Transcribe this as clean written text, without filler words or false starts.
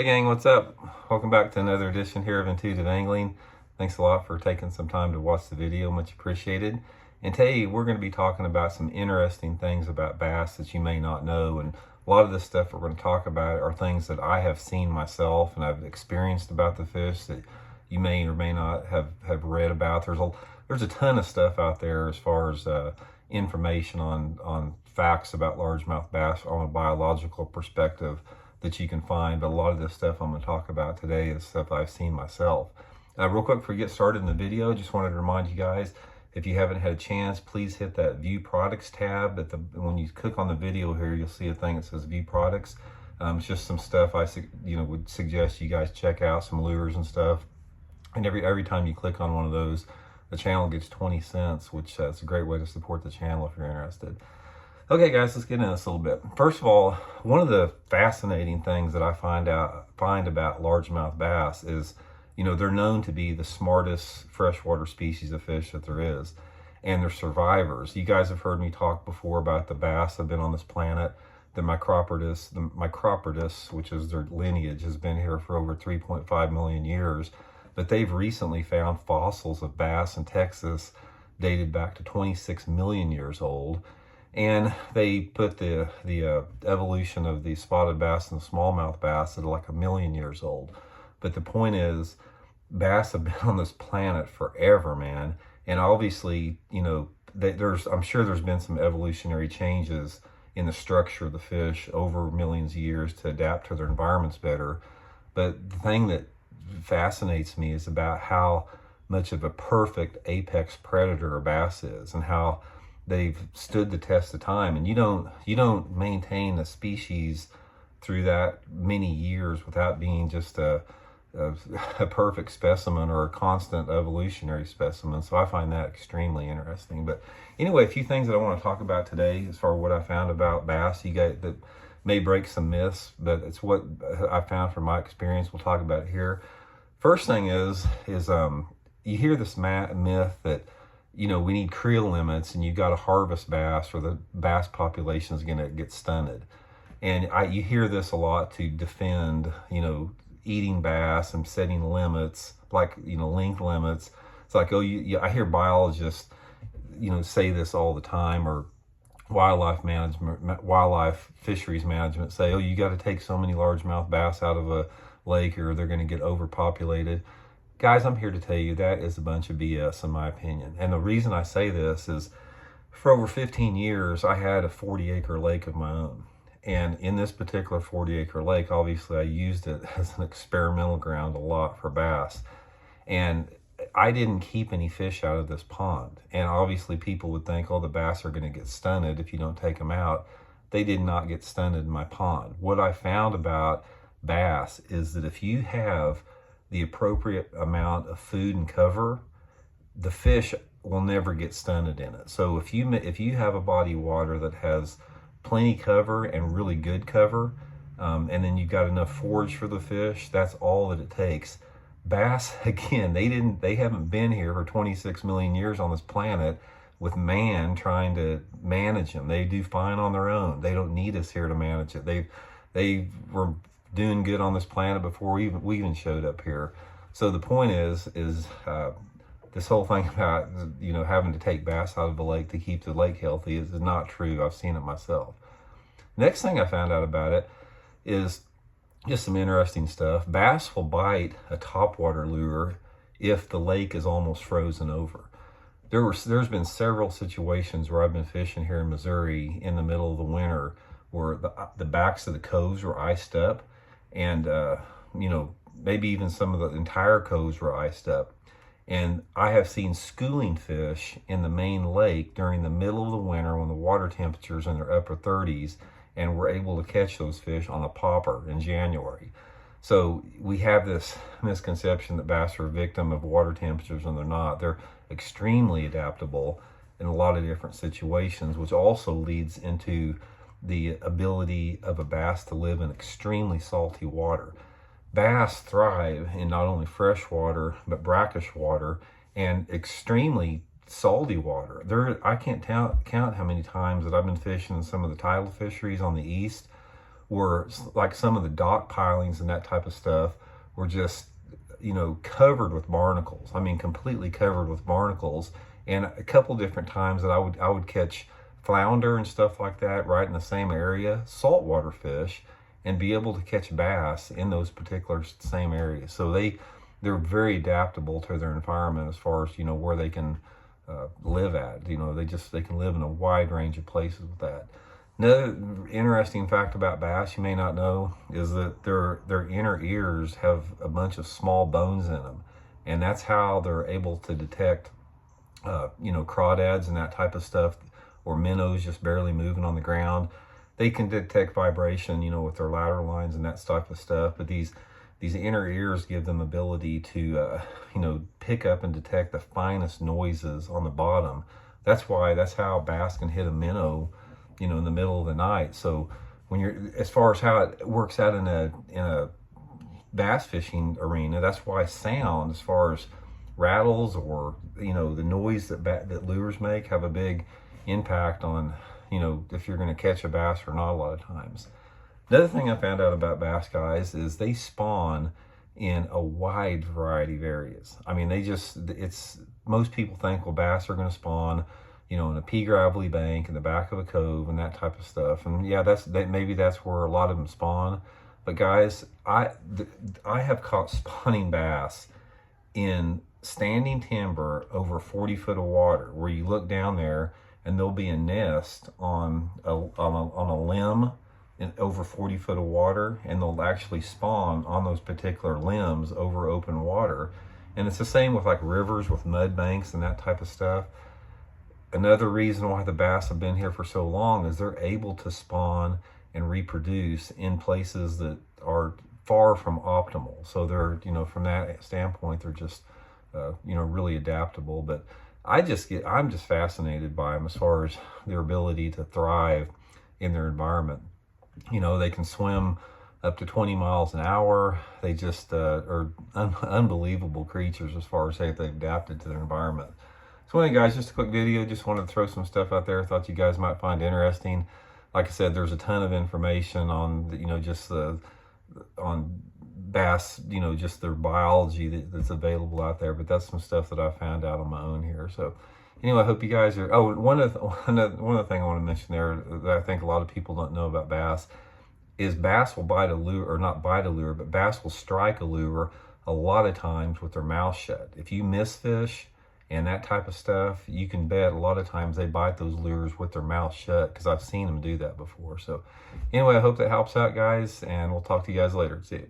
Hey gang, what's up? Welcome back to another edition here of Intuitive Angling. Thanks a lot for taking some time to watch the video, much appreciated. And today we're going to be talking about some interesting things about bass that you may not know. And a lot of this stuff we're going to talk about are things that I have seen myself and I've experienced about the fish that you may or may not have read about. There's a ton of stuff out there as far as information on facts about largemouth bass on a biological perspective that you can find, but a lot of this stuff I'm going to talk about today is stuff I've seen myself. Real quick before we get started in the video, just wanted to remind you guys, if you haven't had a chance, please hit that View Products tab. When you click on the video here, you'll see a thing that says View Products. It's just some stuff I would suggest you guys check out, some lures and stuff. And every time you click on one of those, the channel gets 20 cents, which is a great way to support the channel if you're interested. Okay guys, let's get into this a little bit. First of all, one of the fascinating things that I find about largemouth bass is, they're known to be the smartest freshwater species of fish that there is. And they're survivors. You guys have heard me talk before about the bass that have been on this planet. The Micropodus, which is their lineage, has been here for over 3.5 million years. But they've recently found fossils of bass in Texas dated back to 26 million years old. And they put the evolution of the spotted bass and the smallmouth bass at like 1 million years old. But the point is, bass have been on this planet forever, man. And obviously, I'm sure there's been some evolutionary changes in the structure of the fish over millions of years to adapt to their environments better. But the thing that fascinates me is about how much of a perfect apex predator a bass is, and how they've stood the test of time. And you don't maintain a species through that many years without being just a perfect specimen or a constant evolutionary specimen. So I find that extremely interesting. But anyway, a few things that I want to talk about today as far as what I found about bass. You guys that may break some myths, but it's what I found from my experience. We'll talk about it here. First thing is you hear this myth that we need creel limits and you've got to harvest bass or the bass population is going to get stunted. And you hear this a lot to defend, eating bass and setting limits, like, length limits. It's like, I hear biologists, say this all the time, or wildlife fisheries management say, you got to take so many largemouth bass out of a lake or they're going to get overpopulated. Guys, I'm here to tell you that is a bunch of BS in my opinion. And the reason I say this is for over 15 years, I had a 40-acre lake of my own. And in this particular 40-acre lake, obviously I used it as an experimental ground a lot for bass. And I didn't keep any fish out of this pond. And obviously people would think, the bass are going to get stunted if you don't take them out. They did not get stunted in my pond. What I found about bass is that if you have the appropriate amount of food and cover, the fish will never get stunted in it. So if you have a body of water that has plenty cover and really good cover, and then you've got enough forage for the fish, that's all that it takes. Bass, again, they haven't been here for 26 million years on this planet with man trying to manage them. They do fine on their own. They don't need us here to manage it. They were doing good on this planet before we even showed up here. So the point is this whole thing about having to take bass out of the lake to keep the lake healthy is not true. I've seen it myself. Next thing I found out about it is just some interesting stuff. Bass will bite a topwater lure if the lake is almost frozen over. There's been several situations where I've been fishing here in Missouri in the middle of the winter where the backs of the coves were iced up, and maybe even some of the entire coves were iced up. And I have seen schooling fish in the main lake during the middle of the winter when the water temperatures in their upper 30s, and we're able to catch those fish on a popper in January. So we have this misconception that bass are a victim of water temperatures, and they're not. They're extremely adaptable in a lot of different situations, which also leads into the ability of a bass to live in extremely salty water. Bass thrive in not only fresh water, but brackish water and extremely salty water. I can't count how many times that I've been fishing in some of the tidal fisheries on the east were like some of the dock pilings and that type of stuff were just, covered with barnacles. I mean, completely covered with barnacles. And a couple different times that I would catch flounder and stuff like that right in the same area, saltwater fish, and be able to catch bass in those particular same areas. So they're very adaptable to their environment as far as, where they can live at. They can live in a wide range of places with that. Another interesting fact about bass you may not know is that their inner ears have a bunch of small bones in them, and that's how they're able to detect crawdads and that type of stuff, or minnows just barely moving on the ground. They can detect vibration, with their lateral lines and that type of stuff. But these inner ears give them ability to, pick up and detect the finest noises on the bottom. That's how bass can hit a minnow, in the middle of the night. So as far as how it works out in a bass fishing arena, that's why sound, as far as rattles or, the noise that lures make, have a big impact on, if you're going to catch a bass or not a lot of times. Another thing I found out about bass, guys, is they spawn in a wide variety of areas. I mean, most people think, well, bass are going to spawn, in a pea gravelly bank in the back of a cove and that type of stuff. And yeah, maybe that's where a lot of them spawn. But guys, I have caught spawning bass in standing timber over 40 foot of water, where you look down there and there'll be a nest on a limb in over 40 foot of water, and they'll actually spawn on those particular limbs over open water. And it's the same with like rivers with mud banks and that type of stuff. Another reason why the bass have been here for so long is they're able to spawn and reproduce in places that are far from optimal. So they're, from that standpoint, they're just, really adaptable. But I'm just fascinated by them as far as their ability to thrive in their environment. They can swim up to 20 miles an hour. They just are unbelievable creatures as far as how they've adapted to their environment. So anyway, guys, just a quick video. Just wanted to throw some stuff out there. Thought you guys might find interesting. Like I said, there's a ton of information on, on bass, just their biology that's available out there. But that's some stuff that I found out on my own here. So anyway, I hope you guys are. Oh, one other thing I want to mention there that I think a lot of people don't know about bass is bass will bite a lure, or not bite a lure, but bass will strike a lure a lot of times with their mouth shut. If you miss fish and that type of stuff, you can bet a lot of times they bite those lures with their mouth shut, because I've seen them do that before. So anyway, I hope that helps out, guys, and we'll talk to you guys later. See you.